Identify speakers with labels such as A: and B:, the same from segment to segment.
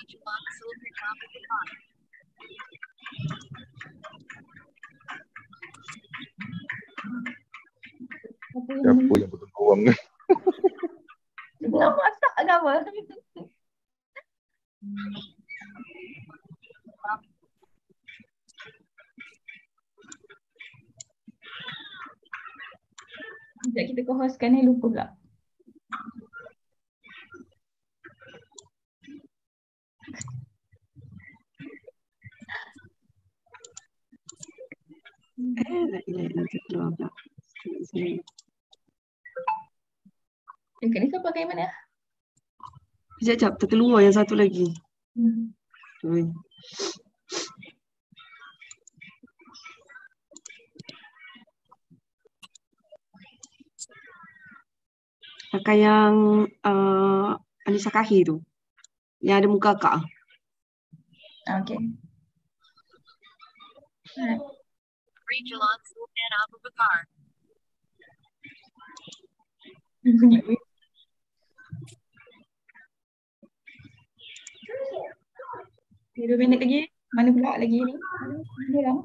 A: Siapa yang potong bawang ni?
B: Nak masak ke apa? Sekejap kita co-hostkan ni, lupa pula. Dekat ni kau pakai mana?
C: Sekejap, terkeluar yang satu lagi. Oi. Pakai yang Anissa Kahir tu. Yang ada muka akak.
B: Okay.
D: Rejalan Sultan Abu Bakar.
B: Bunyi. 2 minit lagi. Mana pula lagi ni? Mana dah?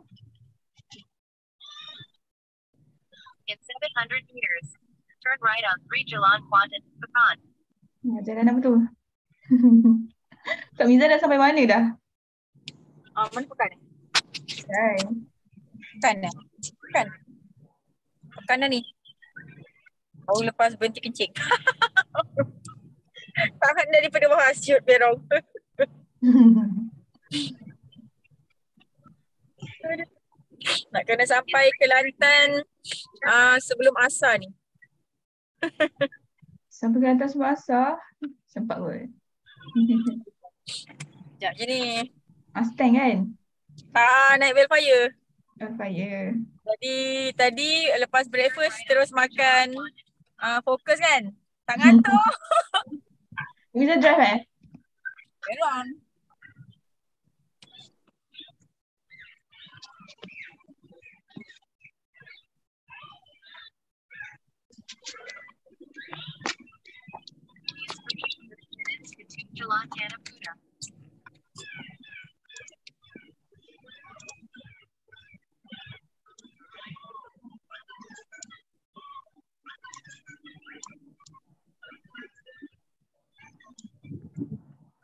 D: In 700 meters, turn right on 3 Jalan Kuantan, Pekan.
B: Jalan apa tu? Kak Miza dah sampai mana dah?
E: Mana Pekan?
B: Kan.
E: Pekan dah. Pekan dah ni. Baru lepas berhenti kencing. Tahan daripada bawah syut berong. Nak kena sampai ke Kelantan sebelum asar ni.
B: Sampai ke atas bahasa. Sempat kot.
E: Sekejap je ni.
B: Mustang kan?
E: Naik Belfire.
B: Fire.
E: Tadi lepas breakfast terus makan fokus kan? Tak ngantuk.
B: Bisa drive
E: Memang.
D: Jalan Tanah Muda.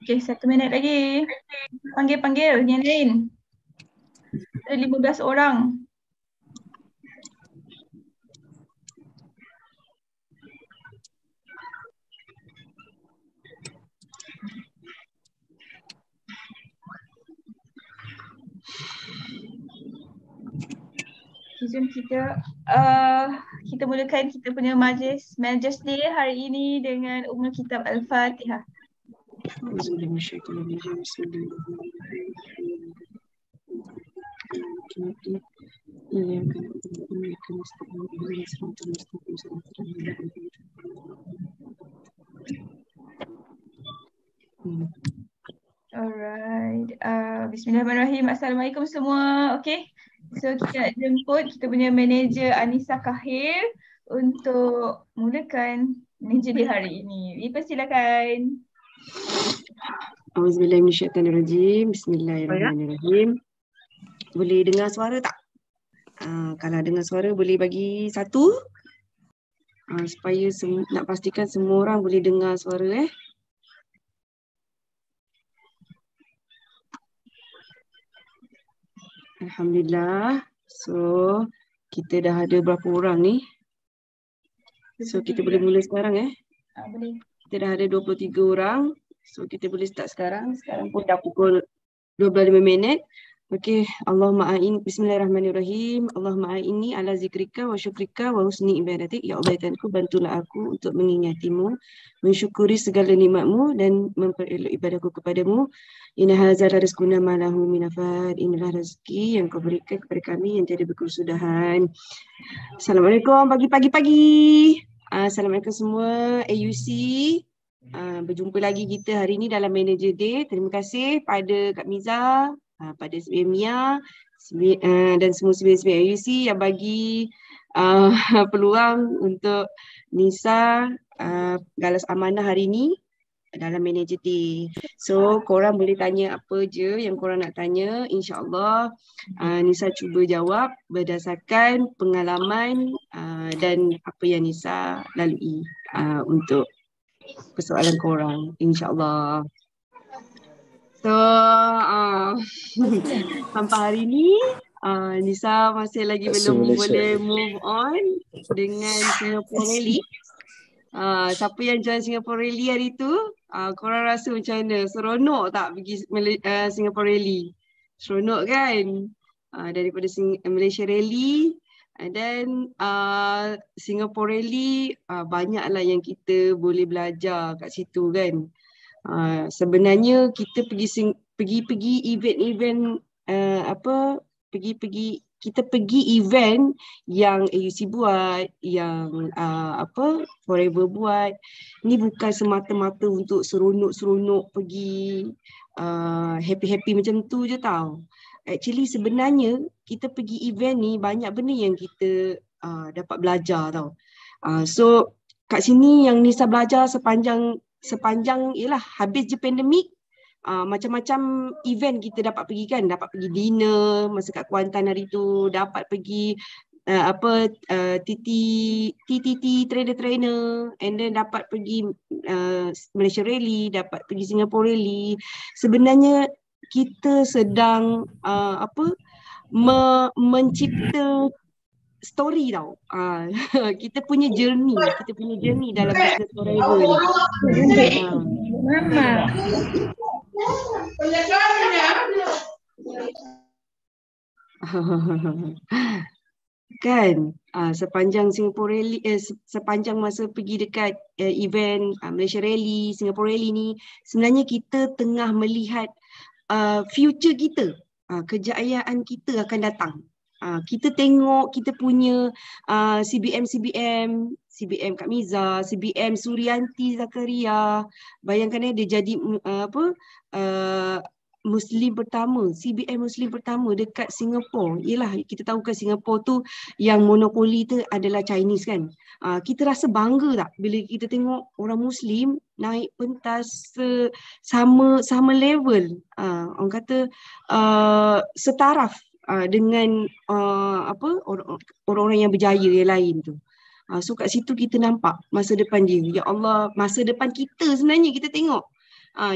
B: Okay, 1 minit lagi. Panggil yang lain. Ada 15 orang. Jom kita mulakan kita punya majlis day hari ini dengan Ummul Kitab Al-Fatihah. Alright. Bismillahirrahmanirrahim. Assalamualaikum semua. Okay. So kita nak jemput kita punya manager Anissa Kahir untuk mulakan manager di hari ini. Silakan.
C: Auzubillahiminasyaitanirrajim. Bismillahirrahmanirrahim. Boleh dengar suara tak? Kalau dengar suara boleh bagi 1. Supaya nak pastikan semua orang boleh dengar suara Alhamdulillah. So kita dah ada berapa orang ni? So kita boleh mula sekarang
B: Boleh.
C: Kita dah ada 23 orang. So kita boleh start sekarang. Sekarang pun dah pukul 25 minit. Okey, Allahumma a'in, bismillahirrahmanirrahim. Allahumma a'inni ala zikrika wa syukrika wa husni ibadatik. Ya Allah, bantulah aku untuk mengingatimu, mensyukuri segala nikmatmu dan memperelok ibadahku kepadamu. Inna hazal rizquna ma lahu min nafad. Inilah rezeki yang kau berikan kepada kami yang tiada berkesudahan. Assalamualaikum pagi-pagi. Assalamualaikum semua AUC. Berjumpa lagi kita hari ini dalam Manager Day. Terima kasih pada Kak Miza, pada SBM Mia dan semua SBM AUC yang bagi peluang untuk Nisa galas amanah hari ini. dalam manager day. So korang boleh tanya apa je yang korang nak tanya. InsyaAllah Nisa cuba jawab berdasarkan pengalaman dan apa yang Nisa lalui untuk persoalan korang. InsyaAllah. So sampai hari ni Nisa masih lagi belum boleh move on dengan Singapore Rally. Siapa yang join Singapore Rally hari tu, korang rasa macam mana? Seronok tak pergi Singapore Rally? Seronok kan? Daripada Malaysia Rally, and then Singapore Rally, banyaklah yang kita boleh belajar kat situ kan. Sebenarnya kita pergi event-event kita pergi event yang AUC buat, yang Forever buat. Ni bukan semata-mata untuk seronok-seronok pergi happy-happy macam tu je tau. Actually sebenarnya kita pergi event ni banyak benda yang kita dapat belajar tau. So kat sini yang Nisa belajar sepanjang ialah habis je pandemik, macam-macam event kita dapat pergi kan, dapat pergi dinner masa kat Kuantan hari tu, dapat pergi TTT trainer, and then dapat pergi Malaysia Rally, dapat pergi Singapore Rally. Sebenarnya kita sedang mencipta story tau. Kita punya journey dalam business forever ni.
B: Mama.
C: Kan sepanjang Singapore Rally, sepanjang masa pergi dekat event Malaysia Rally, Singapore Rally ni, sebenarnya kita tengah melihat future kita, kejayaan kita akan datang. Kita tengok kita punya CBM Kak Miza, CBM Suryanti Zakaria. Bayangkan dia jadi Muslim pertama, CBM Muslim pertama dekat Singapore. Yelah, kita tahu kan Singapore tu yang monopoli tu adalah Chinese kan. Kita rasa bangga tak bila kita tengok orang Muslim naik pentas sama level, orang kata setaraf dengan orang-orang yang berjaya yang lain tu. So kat situ kita nampak masa depan dia. Ya Allah, masa depan kita sebenarnya kita tengok.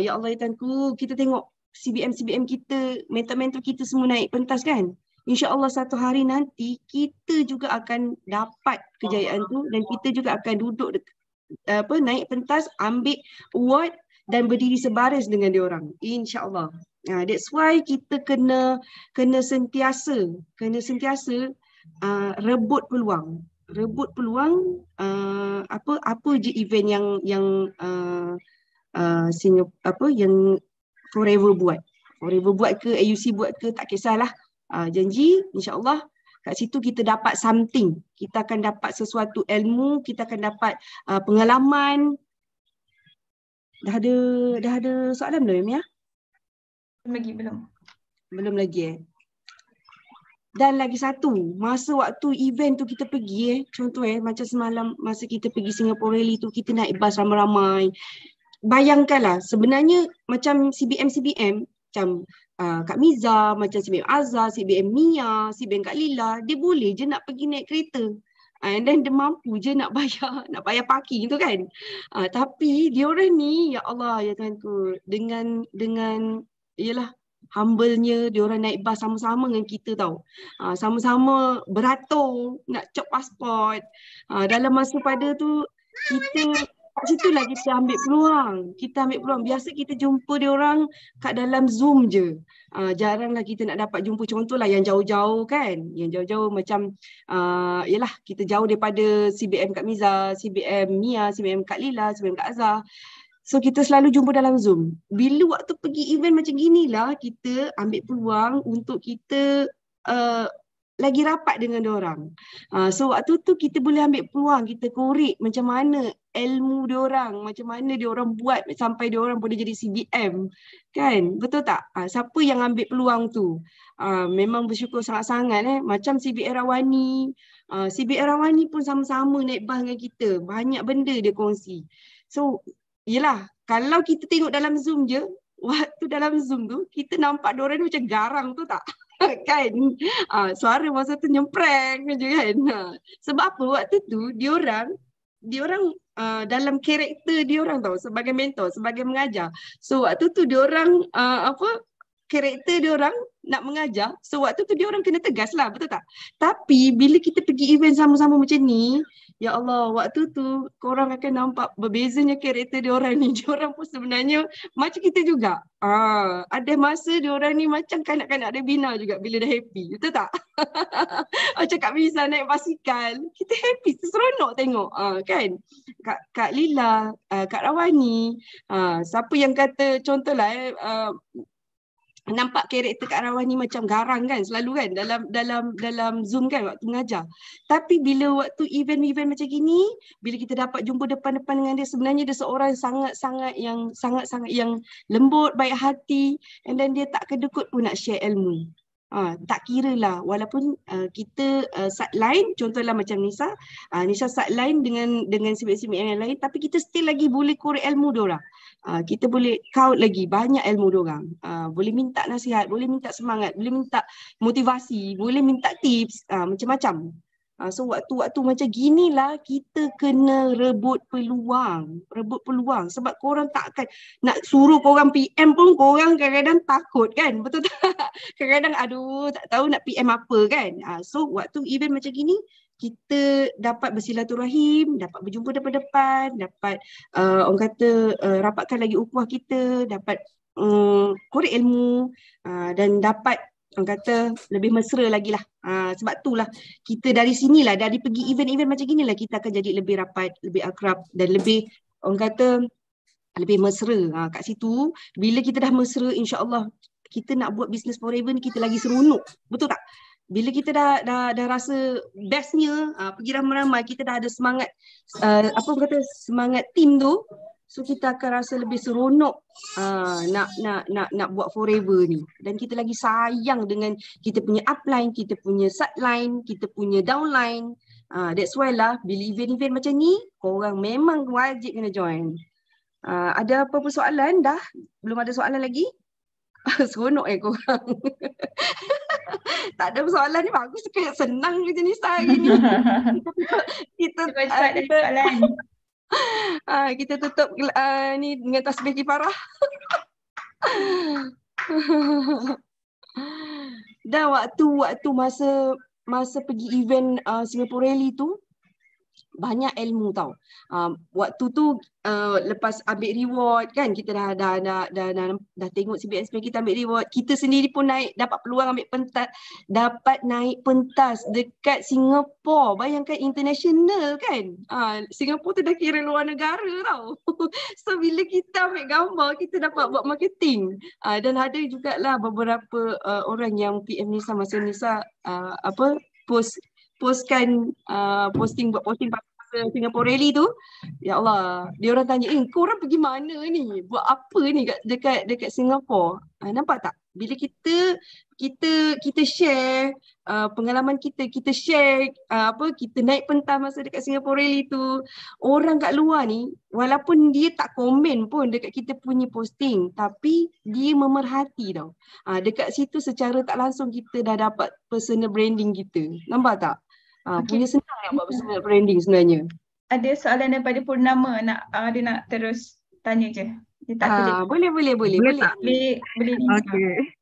C: Ya Allah ya Tuhanku, kita tengok CBM kita, mentor-mentor kita semua naik pentas kan. InsyaAllah satu hari nanti kita juga akan dapat kejayaan tu, dan kita juga akan duduk naik pentas, ambil award dan berdiri sebaris dengan dia orang. InsyaAllah. That's why kita kena sentiasa rebut peluang. Apa je event yang yang Forever buat ke, AUC buat ke, tak kisahlah. Janji insyaAllah kat situ kita dapat something. Kita akan dapat sesuatu ilmu, kita akan dapat pengalaman. Dah ada soalan belum ya? Belum lagi. Dan lagi satu, masa waktu event tu kita pergi contoh macam semalam masa kita pergi Singapore Rally tu, kita naik bas ramai-ramai. Bayangkanlah sebenarnya macam CBM macam Kak Miza, macam CBM Azhar, CBM Mia, CBM Kak Lila, dia boleh je nak pergi naik kereta. And then dia mampu je nak bayar parking tu kan. Tapi dia orang ni, ya Allah ya Tuhanku, dengan ialah humble-nya dia orang naik bas sama-sama dengan kita tau. Sama-sama beratur nak cop pasport. Dalam masa pada tu kita kat situlah kita ambil peluang. Biasa kita jumpa dia orang kat dalam Zoom je. Jaranglah kita nak dapat jumpa, contohlah yang jauh-jauh kan. Yang jauh-jauh macam yalah kita jauh daripada CBM Kak Miza, CBM Mia, CBM Kak Lila, CBM Kak Azhar. So kita selalu jumpa dalam Zoom. Bila waktu pergi event macam ginilah kita ambil peluang untuk kita lagi rapat dengan diorang. So waktu tu kita boleh ambil peluang, kita korek macam mana ilmu diorang, macam mana diorang buat sampai diorang boleh jadi CBM. Kan? Betul tak? Siapa yang ambil peluang tu? Memang bersyukur sangat-sangat. Macam CBM Rawani. CBM Rawani pun sama-sama naik bas dengan kita. Banyak benda dia kongsi. So, yelah, kalau kita tengok dalam Zoom je, waktu dalam Zoom tu kita nampak diorang ni macam garang tu tak? Kan? Suara masa tu nyempreng je kan. Sebab apa? Waktu tu diorang dalam karakter diorang tau, sebagai mentor, sebagai mengajar. So waktu tu diorang karakter diorang nak mengajar. So waktu tu diorang kena tegas lah, betul tak? Tapi bila kita pergi event sama-sama macam ni, ya Allah, waktu tu korang akan nampak berbezanya karakter diorang ni. Diorang pun sebenarnya macam kita juga. Ada masa diorang ni macam kanak-kanak ada bina juga bila dah happy, betul tak? Macam Kak Miza naik basikal, kita happy, seronok tengok. Kan? Kak Lila, Kak Rawani, siapa yang kata contohlah nampak karakter Kak Rawani macam garang kan selalu kan dalam Zoom kan waktu mengajar. Tapi bila waktu event-event macam gini, bila kita dapat jumpa depan-depan dengan dia, sebenarnya dia seorang sangat-sangat yang lembut, baik hati, and then dia tak kedekut pun nak share ilmu. Tak kira lah walaupun kita sideline, contohlah macam Nisa sideline dengan sibuk-sibuk yang lain, tapi kita still lagi boleh korek ilmu diorang. Kita boleh count lagi banyak ilmu diorang. Boleh minta nasihat, boleh minta semangat, boleh minta motivasi, boleh minta tips, macam-macam. So waktu-waktu macam ginilah kita kena rebut peluang. Sebab korang tak akan nak suruh korang PM pun korang kadang-kadang takut kan, betul tak? Kadang-kadang aduh tak tahu nak PM apa kan. So waktu event macam gini kita dapat bersilaturahim, dapat berjumpa depan-depan, dapat orang kata rapatkan lagi ukhuwah kita, dapat korek ilmu, dan dapat orang kata lebih mesra lagi lah. Sebab itulah kita dari sinilah, dari pergi event-event macam ginilah kita akan jadi lebih rapat, lebih akrab dan lebih orang kata lebih mesra. Kat situ bila kita dah mesra, insya-Allah kita nak buat business forever ni kita lagi seronok. Betul tak? Bila kita dah rasa bestnya, pergi ramai-ramai, kita dah ada semangat semangat team tu. So kita akan rasa lebih seronok nak buat forever ni. Dan kita lagi sayang dengan kita punya upline, kita punya sideline, kita punya downline. That's why lah bila event-event macam ni, korang memang wajib kena join. Ada apa-apa soalan dah? Belum ada soalan lagi? Seronok korang. Tak ada soalan ni, bagus kayak senang je Nisa hari ni. Kita tutup ni dengan tasbih kifarah. Dan waktu masa pergi event Singapore Rally tu banyak ilmu tau. Waktu tu lepas ambil reward kan, kita dah tengok CBSP kita ambil reward, kita sendiri pun dapat peluang ambil pentas, dapat naik pentas dekat Singapore. Bayangkan international kan. Singapore tu dah kira luar negara tau. So bila kita ambil gambar, kita dapat buat marketing. Dan ada jugalah beberapa orang yang PM Nisa masa Nisa posting pasal Singapore Rally tu. Ya Allah, dia orang tanya, korang pergi mana ni? Buat apa ni dekat Singapore? Nampak tak? Bila kita share pengalaman kita share kita naik pentas masa dekat Singapore Rally tu, orang kat luar ni walaupun dia tak komen pun dekat kita punya posting, tapi dia memerhati tau. Dekat situ secara tak langsung kita dah dapat personal branding kita. Nampak tak? Punya senang nak buat personal branding sebenarnya.
B: Ada soalan daripada Purnama, dia nak terus tanya je. Dia tak
C: boleh.
B: Boleh ni.
E: Okey.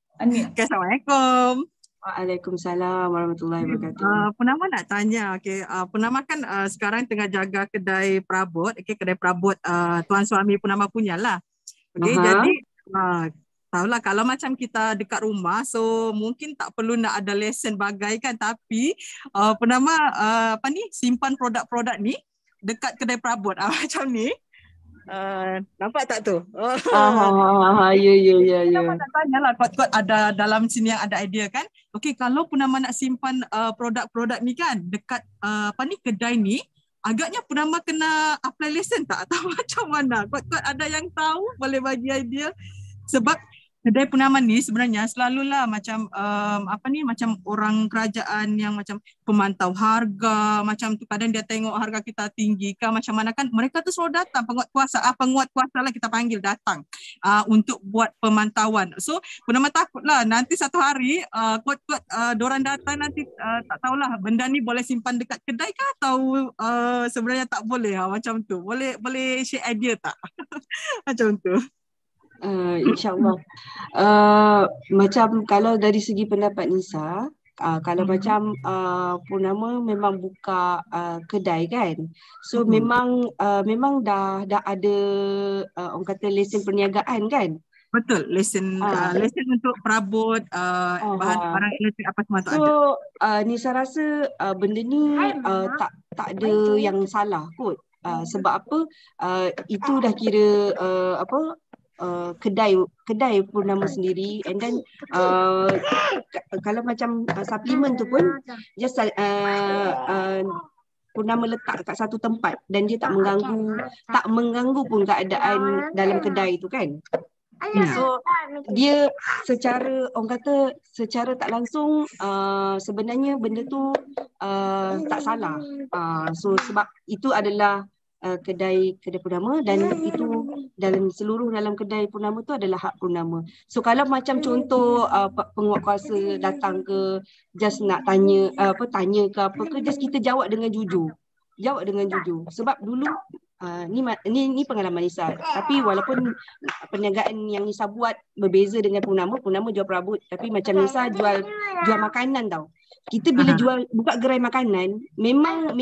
E: Assalamualaikum.
C: Waalaikumsalam warahmatullahi wabarakatuh.
E: Purnama nak tanya, Purnama kan sekarang tengah jaga kedai perabot, kedai perabot tuan suami Purnama punya lah. Jadi tahulah kalau macam kita dekat rumah, so mungkin tak perlu nak ada lesson bagai kan, tapi Purnama simpan produk-produk ni dekat kedai perabot macam ni. Nampak tak tu?
C: Ya.
E: Purnama nak tanya lah, kuat-kuat ada dalam sini yang ada idea kan. Okey, kalau Purnama nak simpan produk-produk ni kan dekat kedai ni, agaknya Purnama kena apply lesson tak? Atau macam mana? Kuat-kuat ada yang tahu boleh bagi idea. Sebab kedai purnama ni sebenarnya selalulah macam macam orang kerajaan yang macam pemantau harga macam tu, kadang dia tengok harga kita tinggi ke macam mana kan, mereka tu selalu datang, penguat kuasa lah kita panggil datang untuk buat pemantauan. So purnama takutlah nanti satu hari kuat-kuat diorang datang nanti tak tahulah benda ni boleh simpan dekat kedai ke atau sebenarnya tak boleh macam tu. Boleh share idea tak? Macam tu.
C: InsyaAllah. Macam kalau dari segi pendapat Nisa, kalau macam purnama memang buka kedai kan, so memang dah ada orang kata lesen perniagaan kan.
E: Betul, lesen untuk perabot barang elektrik apa semua tu ada.
C: So Nisa rasa benda ni tak ada yang salah kot. Sebab apa, itu dah kira kedai purnama sendiri, and then kalau macam suplemen tu pun just purnama letak kat satu tempat dan dia tak mengganggu pun keadaan dalam kedai tu kan. So dia secara orang kata secara tak langsung sebenarnya benda tu tak salah. So sebab itu adalah kedai purnama dan itu dalam kedai purnama tu adalah hak purnama. So kalau macam contoh penguat kuasa datang ke just nak tanya ke apa ke, just kita jawab dengan jujur. Sebab dulu ni pengalaman Nisa, tapi walaupun perniagaan yang Nisa buat berbeza dengan purnama jual perabot, tapi macam Nisa jual makanan tau. Kita bila buka gerai makanan, memang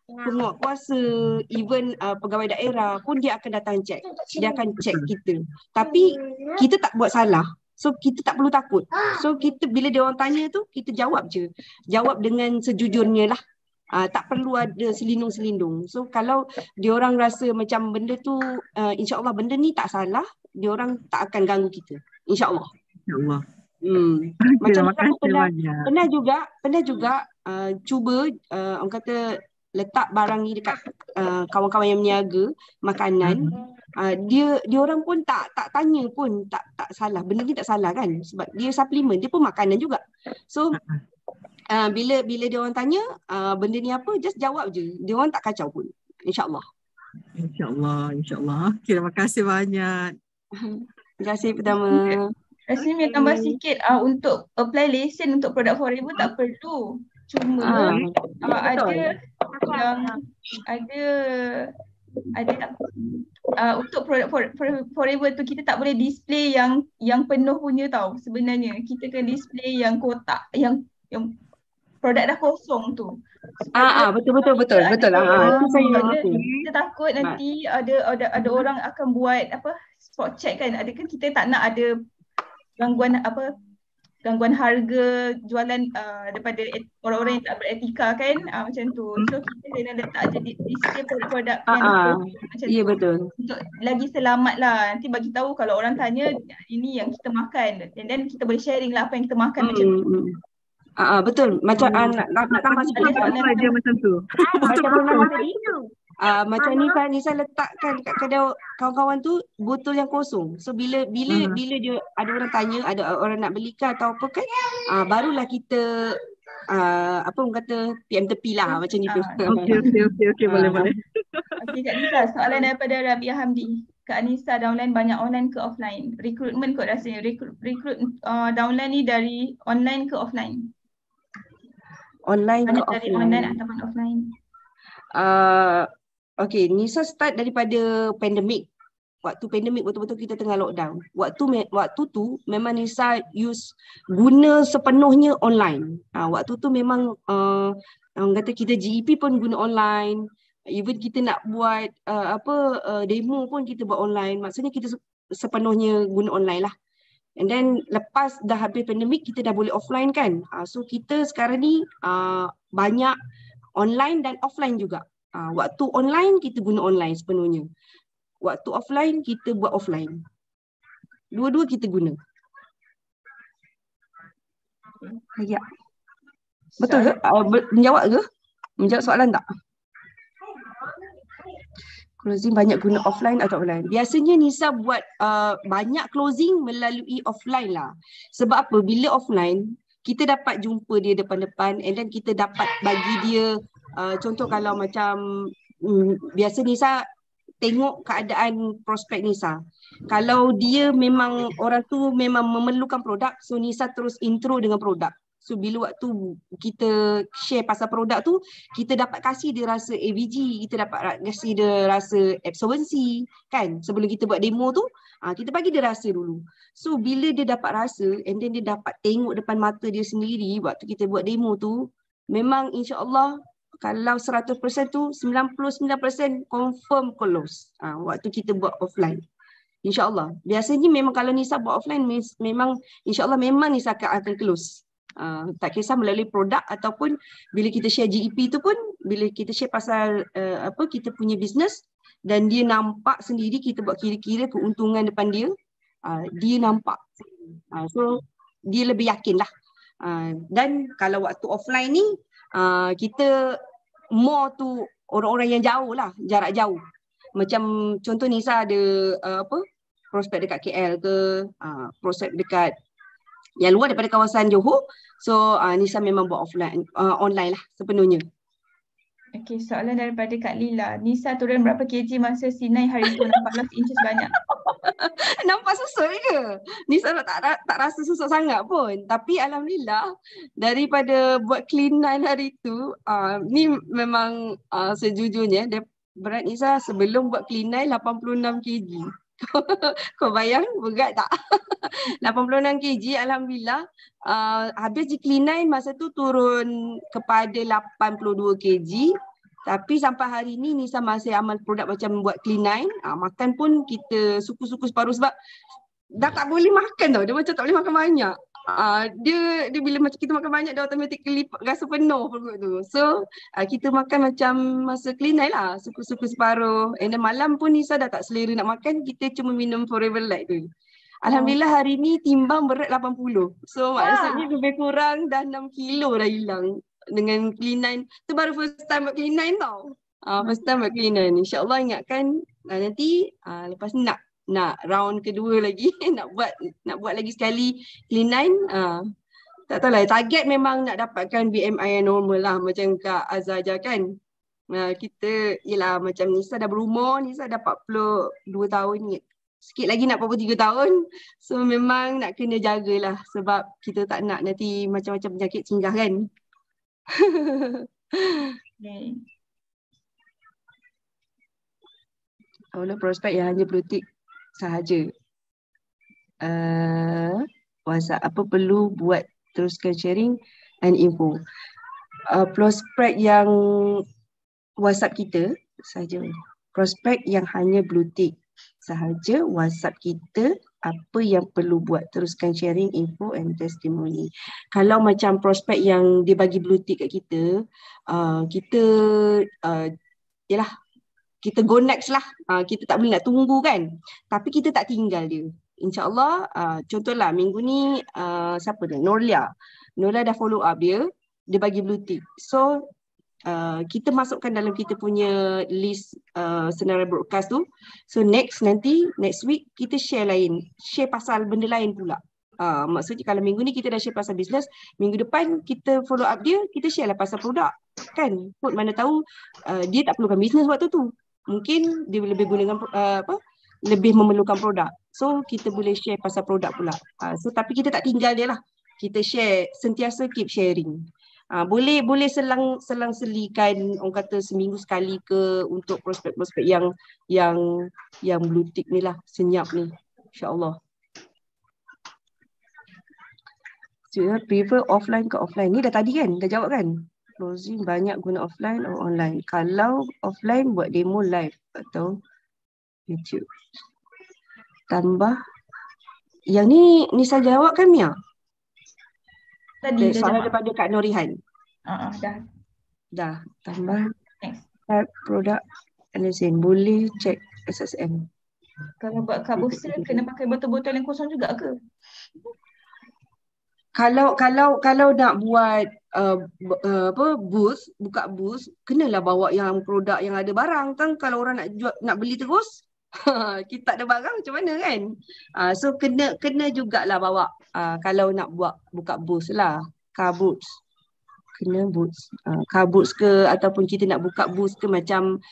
C: penguat kuasa, even pegawai daerah pun dia akan datang check. Dia akan check kita. Tapi kita tak buat salah. So kita tak perlu takut. So kita bila dia orang tanya tu, kita jawab je. Jawab dengan sejujurnya lah. Tak perlu ada selindung-selindung. So kalau diorang rasa macam benda tu insya-Allah benda ni tak salah, diorang tak akan ganggu kita. Insya-Allah.
E: InsyaAllah.
C: Macam aku pernah juga cuba orang kata letak barang ni dekat kawan-kawan yang meniaga makanan. Dia orang pun tak tanya pun, tak salah. Benda ni tak salah kan, sebab dia suplemen, dia pun makanan juga. So bila dia orang tanya benda ni apa, just jawab je. Dia orang tak kacau pun. InsyaAllah.
E: InsyaAllah. Okay, terima kasih banyak.
C: Terima kasih pertama.
B: Rasanya tambah sikit untuk apply lesen untuk produk forever tak perlu. Cuma untuk produk forever tu kita tak boleh display yang penuh punya tau sebenarnya. Kita kena display yang kotak, yang produk dah kosong tu.
C: Betul. Itu saya
B: kita takut nanti ada orang akan buat spot check kan. Adakah kita tak nak ada gangguan harga jualan daripada orang-orang yang tak beretika kan, macam tu. So kita kena letak je display produk yang macam tu.
C: Betul.
B: Untuk lagi selamat lah. Nanti bagi tahu kalau orang tanya ini yang kita makan, and then kita boleh sharing lah apa yang kita makan macam tu.
C: Betul. Macam nak tambah sikit
E: dia macam tu.
C: Macam Nisa letakkan kat kedai kawan-kawan tu botol yang kosong. So bila dia ada orang tanya, ada orang nak beli ke atau apa kan, barulah kita orang kata PM tepi lah macam itu.
E: Okey, boleh.
B: Okey Kak Nisa, soalan daripada Rabia Hamdi. Kak Nisa, downline banyak online ke offline? Recruitment kot rasanya. Recruit downline ni dari online ke offline?
C: Online ke
B: dari
C: offline?
B: Online ataupun offline?
C: Okay, Nisa start daripada pandemik. Waktu pandemik betul-betul kita tengah lockdown. Waktu tu memang Nisa guna sepenuhnya online. Waktu tu memang orang kata kita GEP pun guna online. Even kita nak buat demo pun kita buat online. Maksudnya kita sepenuhnya guna online lah. And then lepas dah habis pandemik, kita dah boleh offline kan. So kita sekarang ni banyak online dan offline juga. Waktu online kita guna online sepenuhnya. Waktu offline kita buat offline. Dua-dua kita guna. Ya. Betul ke? Menjawab ke? Menjawab soalan tak? Closing banyak guna offline atau online? Biasanya Nisa buat banyak closing melalui offline lah. Sebab apa? Bila offline, kita dapat jumpa dia depan-depan and then kita dapat bagi dia contoh kalau macam biasa Nisa tengok keadaan prospek Nisa. Kalau dia memang orang tu memang memerlukan produk, so Nisa terus intro dengan produk. So bila waktu kita share pasal produk tu, kita dapat kasih dia rasa AVG, kita dapat kasih dia rasa absorbency kan. Sebelum kita buat demo tu, kita bagi dia rasa dulu. So bila dia dapat rasa and then dia dapat tengok depan mata dia sendiri waktu kita buat demo tu, memang insya-Allah kalau 100% tu 99% confirm close. Waktu kita buat offline. InsyaAllah. Biasanya memang kalau Nisa buat offline memang insyaAllah memang Nisa akan close. Tak kisah melalui produk ataupun bila kita share GEP tu pun bila kita share pasal kita punya business dan dia nampak sendiri kita buat kira-kira keuntungan depan dia, dia nampak. So dia lebih yakin lah. Dan kalau waktu offline ni kita more tu orang-orang yang jauh lah, jarak jauh. Macam contoh Nisa ada prospek dekat KL ke, prospek dekat yang luar daripada kawasan Johor. So Nisa memang buat offline, online lah sepenuhnya.
B: Okey, soalan daripada Kak Lila. Nisa turun berapa kg masa C9 hari tu, nampak lost interest banyak?
C: Nampak susut ke? Nisa tak rasa susut sangat pun. Tapi alhamdulillah daripada buat clean 9 hari tu, ni memang sejujurnya berat Nisa sebelum buat clean 9 86 kg. Kau bayang berat tak? 86 kg alhamdulillah. Habis di clean 9 masa tu turun kepada 82 kg. Tapi sampai hari ni Nisa masih amal produk macam buat clean 9. Makan pun kita suku-suku separuh sebab dah tak boleh makan tau. Dia macam tak boleh makan banyak. Dia bila macam kita makan banyak dia automatically rasa penuh perut tu. So kita makan macam masa clean 9 lah, suku-suku separuh. And then malam pun Nisa dah tak selera nak makan, kita cuma minum Forever Light tu. Alhamdulillah hari ni timbang berat 80. So maksudnya lebih kurang dah 6 kilo dah hilang dengan clean 9. Tu baru first time buat clean 9 tau. First time buat clean 9. InsyaAllah ingatkan nanti lepas ni nak round kedua lagi nak buat lagi sekali clean 9. Tak tahulah, target memang nak dapatkan BMI yang normal lah macam Kak Azhar kan. Kita yelah macam Nisa dah berumur, Nisa dah 42 tahun ni. Sikit lagi nak 43 tahun. So memang nak kena jagalah sebab kita tak nak nanti macam-macam penyakit singgah kan.
B: Okay.
C: Kalau prospek yang hanya blue tick sahaja. WhatsApp apa perlu buat teruskan sharing and info. Prospek yang WhatsApp kita sahaja. Prospek yang hanya blue tick sahaja WhatsApp kita, apa yang perlu buat teruskan sharing info and testimony. Kalau macam prospek yang dia bagi blue tick kat kita, kita yalah kita go next lah. Kita tak boleh nak tunggu kan. Tapi kita tak tinggal dia. InsyaAllah, contohlah minggu ni siapa dia? Norlia dah follow up dia bagi blue tick. So kita masukkan dalam kita punya list senarai broadcast tu. So next week kita share pasal benda lain pula. Maksudnya kalau minggu ni kita dah share pasal business, minggu depan kita follow up dia, kita share lah pasal produk kan. Put mana tahu dia tak perlukan business waktu tu. Mungkin dia lebih gunakan lebih memerlukan produk. So kita boleh share pasal produk pula. So tapi kita tak tinggal dia lah. Kita share, sentiasa keep sharing. Boleh selang-selikan orang kata seminggu sekali ke untuk prospek-prospek yang blue tick ni lah, senyap ni. InsyaAllah. So, prefer offline ke offline? Ni dah tadi kan? Dah jawab kan? Closing banyak guna offline atau online? Kalau offline buat demo live atau YouTube. Tambah. Yang ni Nisa jawab kan Mia?
B: Tadi
C: soalan daripada Kak Norihan.
B: Dah.
C: Tambah.
B: Next.
C: Produk analysis. Boleh check SSM.
B: Kalau buat kat booster kena pakai botol-botol yang kosong juga ke?
C: Kalau nak buat booth, buka booth, kenalah bawa yang produk yang ada barang kan. Kalau orang nak beli terus, kita tak ada barang macam mana kan? So kena jugalah bawa kalau nak buka booth lah, car booth. Kena booth. Car booth ke ataupun kita nak buka booth ke macam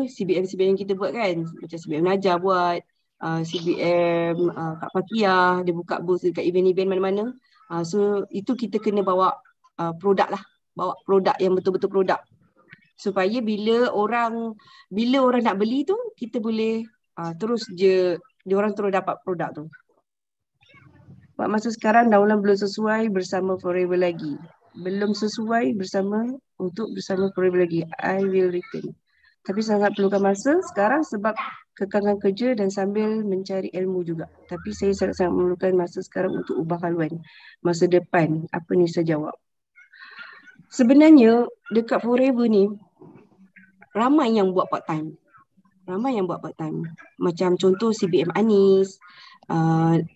C: CBM kita buat kan. Macam CBM Najah buat, CBM Kak Fakiah dia buka booth dekat event-event mana-mana. So itu kita kena bawa produk lah, bawa produk yang betul-betul produk supaya bila orang nak beli tu kita boleh terus je diorang terus dapat produk tu. Buat masa sekarang Daulan belum sesuai bersama Forever lagi. Belum sesuai bersama Forever lagi. I will return. Tapi sangat perlukan masa sekarang sebab kekangan kerja dan sambil mencari ilmu juga. Tapi saya sangat-sangat memerlukan masa sekarang untuk ubah haluan masa depan. Apa ni saya jawab? Sebenarnya dekat Forever ni ramai yang buat part time. Macam contoh CBM Anis,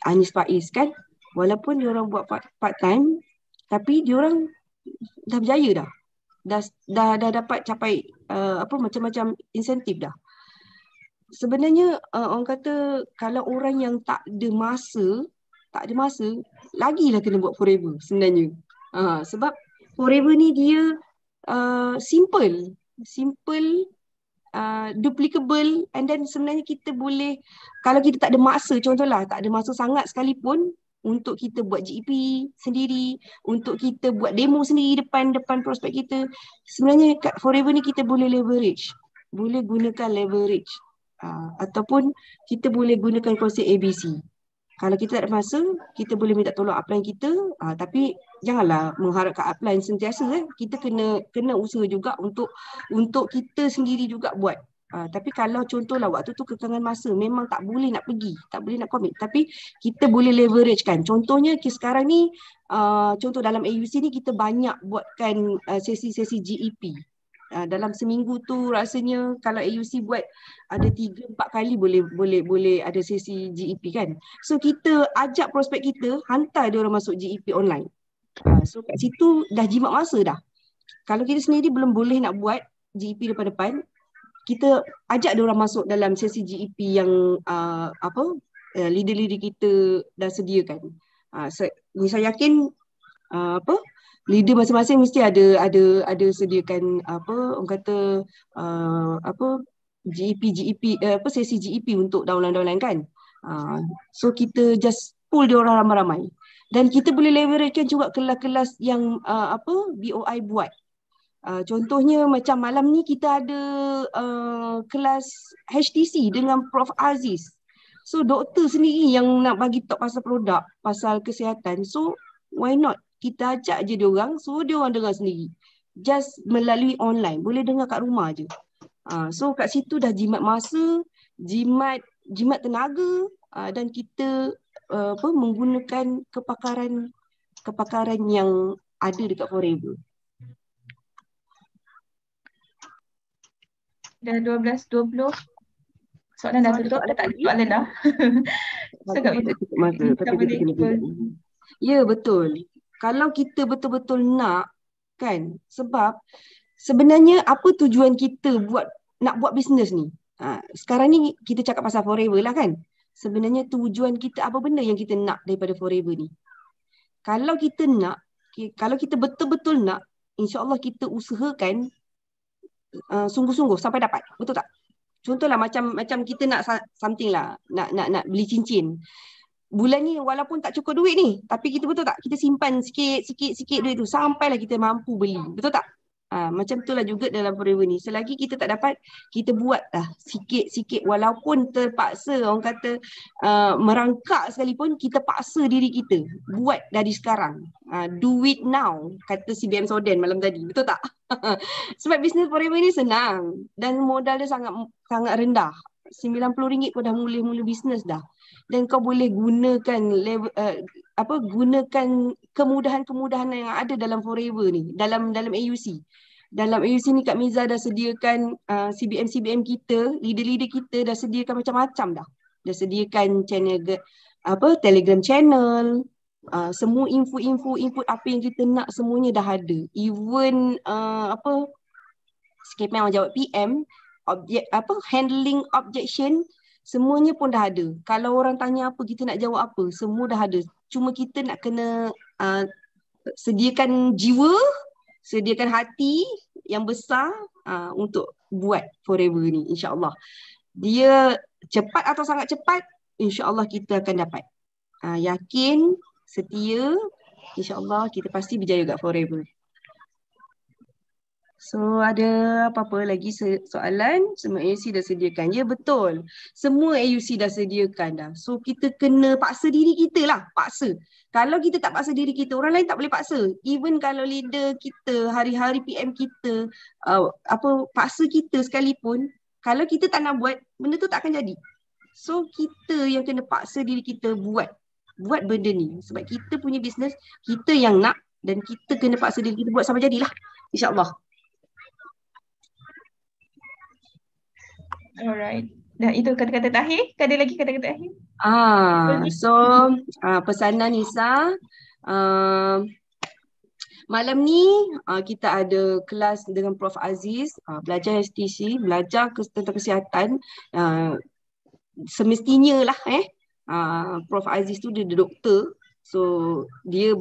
C: Anis Faiz kan. Walaupun diorang buat part time, tapi diorang dah berjaya dah dapat capai macam-macam insentif dah. Sebenarnya orang kata kalau orang yang tak ada masa, lagilah kena buat Forever sebenarnya. Sebab Forever ni dia simple, duplicable, and then sebenarnya kita boleh, kalau kita tak ada masa, contohlah tak ada masa sangat sekalipun untuk kita buat GEP sendiri, untuk kita buat demo sendiri depan prospek kita, sebenarnya kat Forever ni kita boleh gunakan leverage, ataupun kita boleh gunakan konsep ABC. Kalau kita tak ada masa, kita boleh minta tolong upline kita, tapi janganlah mengharapkan upline sentiasa. Kita kena usaha juga untuk kita sendiri juga buat. Tapi kalau contohlah waktu tu kekangan masa, memang tak boleh nak pergi, tak boleh nak commit, tapi kita boleh leverage kan. Contohnya sekarang ni, contoh dalam AUC ni kita banyak buatkan sesi-sesi GEP. Dalam seminggu tu rasanya kalau AUC buat ada 3-4 kali boleh ada sesi GEP kan. So kita ajak prospek kita, hantar dia orang masuk GEP online. So kat situ dah jimat masa dah. Kalau kita sendiri belum boleh nak buat GEP depan-depan, kita ajak dia orang masuk dalam sesi GEP yang leader-leader kita dah sediakan. Saya yakin leader masing-masing mesti ada sediakan orang kata GEP sesi GEP untuk daulan-daulan kan. So kita just pull dia orang ramai-ramai. Dan kita boleh leveragekan juga kelas-kelas yang BOI buat. Contohnya macam malam ni kita ada kelas HTC dengan Prof Aziz. So doktor sendiri yang nak bagi talk pasal produk, pasal kesihatan. So why not? Kita ajak je diorang, suruh diorang dengar sendiri. Just melalui online, boleh dengar kat rumah je. So kat situ dah jimat masa, jimat tenaga, dan kita menggunakan kepakaran yang ada dekat Forever.
B: Dah 12.20. Soalan dah tutup, dah tak ada soalan dah.
C: Ya, betul. Kalau kita betul-betul nak kan, sebab sebenarnya apa tujuan kita nak buat bisnes ni? Sekarang ni kita cakap pasal Forever lah kan. Sebenarnya tujuan kita, apa benda yang kita nak daripada Forever ni? Kalau kita betul-betul nak, insya-Allah kita usahakan sungguh-sungguh sampai dapat. Betul tak? Contohlah macam kita nak something lah, nak beli cincin. Bulan ni walaupun tak cukup duit ni, tapi kita betul tak? Kita simpan sikit duit tu sampailah kita mampu beli. Betul tak? Macam itulah juga dalam Forever ni. Selagi kita tak dapat, kita buatlah sikit-sikit walaupun terpaksa orang kata merangkak sekalipun, kita paksa diri kita buat dari sekarang. Do it now, kata CBM Soden malam tadi. Betul tak? Sebab bisnes Forever ni senang dan modal dia sangat rendah. RM90 kau dah mula bisnes dah. Dan kau boleh gunakan gunakan kemudahan-kemudahan yang ada dalam Forever ni, dalam AUC. Dalam AUC ni Kak Miza dah sediakan CBM kita, leader-leader kita dah sediakan macam-macam dah. Dah sediakan channel Telegram channel, semua input apa yang kita nak semuanya dah ada. Even sikit orang jawab PM, handling objection, semuanya pun dah ada. Kalau orang tanya apa, kita nak jawab apa, semua dah ada. Cuma kita nak kena sediakan jiwa, sediakan hati yang besar untuk buat forever ni, insya-Allah. Dia cepat atau sangat cepat, insya-Allah kita akan dapat. Yakin, setia, insya-Allah kita pasti berjaya kat forever. So ada apa-apa lagi soalan? Semua AUC dah sediakan. Ya betul. Semua AUC dah sediakan dah. So kita kena paksa diri kita lah. Paksa. Kalau kita tak paksa diri kita, orang lain tak boleh paksa. Even kalau leader kita, hari-hari PM kita, paksa kita sekalipun, kalau kita tak nak buat, benda tu tak akan jadi. So kita yang kena paksa diri kita buat benda ni. Sebab kita punya bisnes, kita yang nak, dan kita kena paksa diri kita buat sampai jadilah. InsyaAllah.
B: Alright. Dah itu kata-kata terakhir? Ada lagi kata-kata terakhir?
C: Pesanan Nisa, malam ni kita ada kelas dengan Prof Aziz, belajar STC, belajar tentang kesihatan. Semestinya lah Prof Aziz tu dia doktor. So dia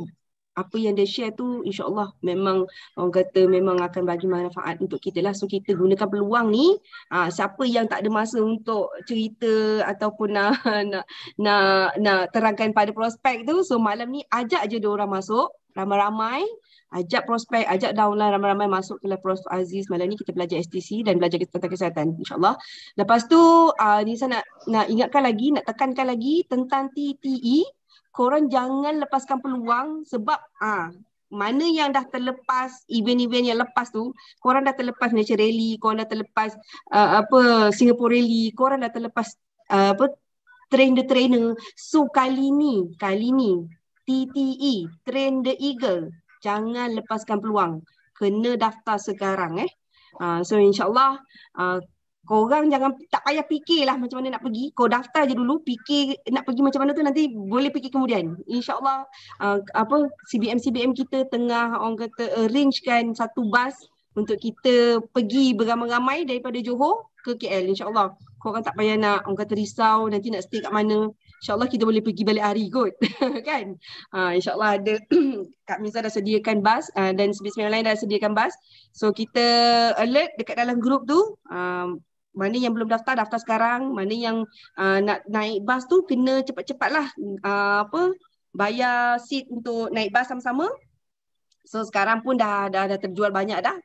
C: apa yang dia share tu insya-Allah memang orang kata memang akan bagi manfaat untuk kita lah. So kita gunakan peluang ni, siapa yang tak ada masa untuk cerita ataupun nak terangkan pada prospek tu, so malam ni ajak je dia orang masuk ramai-ramai, ajak prospek, ajak downline ramai-ramai masuk ke Prof Aziz. Malam ni kita belajar STC dan belajar tentang kesihatan, insya-Allah. Lepas tu Nisa nak ingatkan lagi, nak tekankan lagi tentang TTE. Korang jangan lepaskan peluang sebab mana yang dah terlepas, event-event yang lepas tu, korang dah terlepas Nature Rally, korang dah terlepas Singapore Rally, korang dah terlepas Train the Trainer. So kali ni TTE, Train the Eagle, jangan lepaskan peluang. Kena daftar sekarang So insyaAllah korang jangan tak payah fikirlah macam mana nak pergi. Kau daftar je dulu, fikir nak pergi macam mana tu nanti boleh fikir kemudian. InsyaAllah CBM kita tengah orang kata arrangekan satu bas untuk kita pergi beramai-ramai daripada Johor ke KL, insyaAllah. Korang tak payah nak orang kata risau nanti nak stay kat mana. InsyaAllah kita boleh pergi balik hari kot. Kan? InsyaAllah ada Kak Miza dah sediakan bas dan sebesar lain dah sediakan bas. So kita alert dekat dalam grup tu. Mana yang belum daftar sekarang. Mana yang nak naik bas tu kena cepat-cepatlah bayar seat untuk naik bas sama-sama. So sekarang pun dah terjual banyak dah.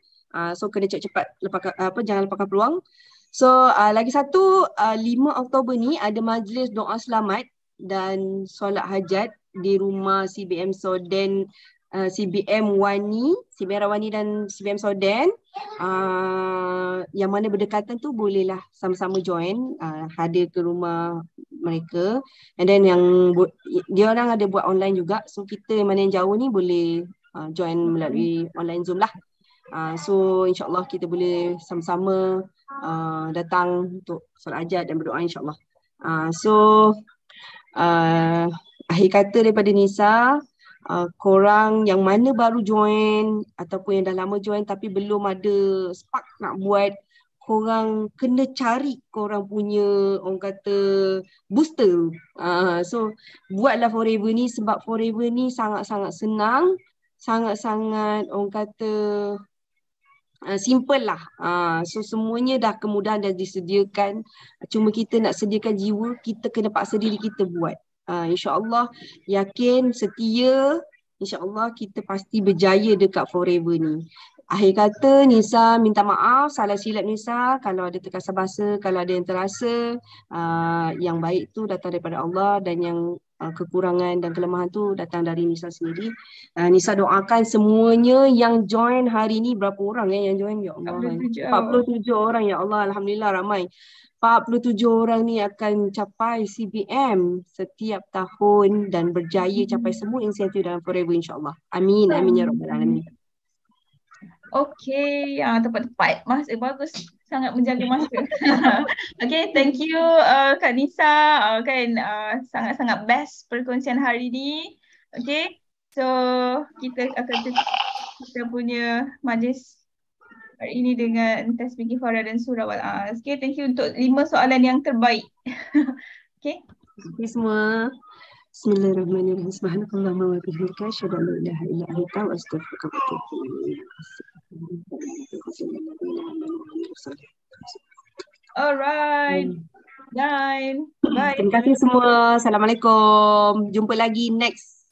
C: So kena cepat-cepat jangan lepaskan peluang. So lagi satu 5 Oktober ni ada majlis doa selamat dan solat hajat di rumah CBM Soden, CBM Wani, CBM Rawani dan CBM Soden. Yang mana berdekatan tu bolehlah sama-sama join, hadir ke rumah mereka. And then yang dia orang ada buat online juga. So kita mana yang jauh ni boleh join melalui online Zoom lah. So insyaAllah kita boleh sama-sama datang untuk solat hajat dan berdoa insyaAllah. Akhir kata daripada Nisa, korang yang mana baru join ataupun yang dah lama join tapi belum ada spark nak buat, korang kena cari korang punya orang kata booster. So buatlah forever ni sebab forever ni sangat-sangat senang, sangat-sangat orang kata simple lah. So semuanya dah kemudahan dah disediakan. Cuma kita nak sediakan jiwa, kita kena paksa diri kita buat. InsyaAllah yakin, setia, InsyaAllah kita pasti berjaya dekat forever ni. Akhir kata Nisa minta maaf, salah silap Nisa kalau ada terkasar bahasa, kalau ada yang terasa. Yang baik tu datang daripada Allah dan yang kekurangan dan kelemahan tu datang dari Nisa sendiri. Nisa doakan semuanya yang join hari ni, berapa orang yang join? Ya Allah, 47 orang, ya Allah, Alhamdulillah ramai. 47 orang ni akan capai CBM setiap tahun dan berjaya capai semua insentif dalam forever insyaAllah. Amin, amin ya Rabbal Alamin.
B: Okay, tepat-tepat. Bagus. Sangat menjaga masa. Okay, thank you Kak Nisa. Sangat-sangat best perkongsian hari ni. Okay. So kita akan tutup kita punya majlis hari ini dengan tasbih kifarah dan surah Wal-As. Okay, thank you untuk 5 soalan yang terbaik. Okay.
C: Okay semua. Bismillahirrahmanirrahim. Subhanakallahumma wa bihamdika asyhadu an la ilaha illa anta wa astaghfiruka wa atubu ilaik.
B: Alright. Done. Bye.
C: Terima kasih semua. Assalamualaikum. Jumpa lagi next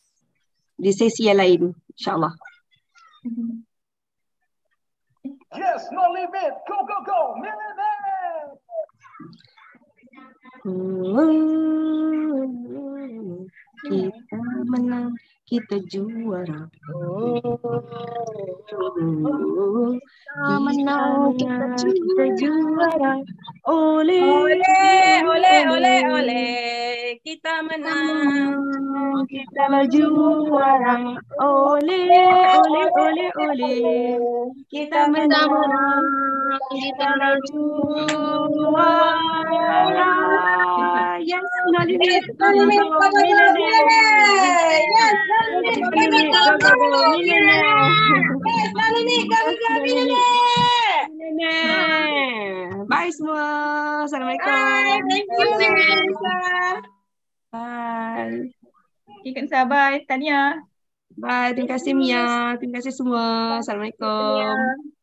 C: di sesi yang lain, insyaAllah.
A: Yes, no limit. Go, go, go. Millionaire.
C: Kita menang, kita juara. Kita menang, kita juara. Oleh,
E: Kita menang.
C: kita juara. Oleh. Kita menang, kita juara. Yes, no limit. Go, go, go, millionaire. Yes, no limit. Go, go, go, millionaire. Yes, no limit. Go, go, go, millionaire. Bye semua. Assalamualaikum.
E: Bye. Thank you.
C: Bye.
B: Okay, Kak Nisa, bye. Tania.
C: Bye. Terima kasih Mia. Terima kasih semua. Assalamualaikum.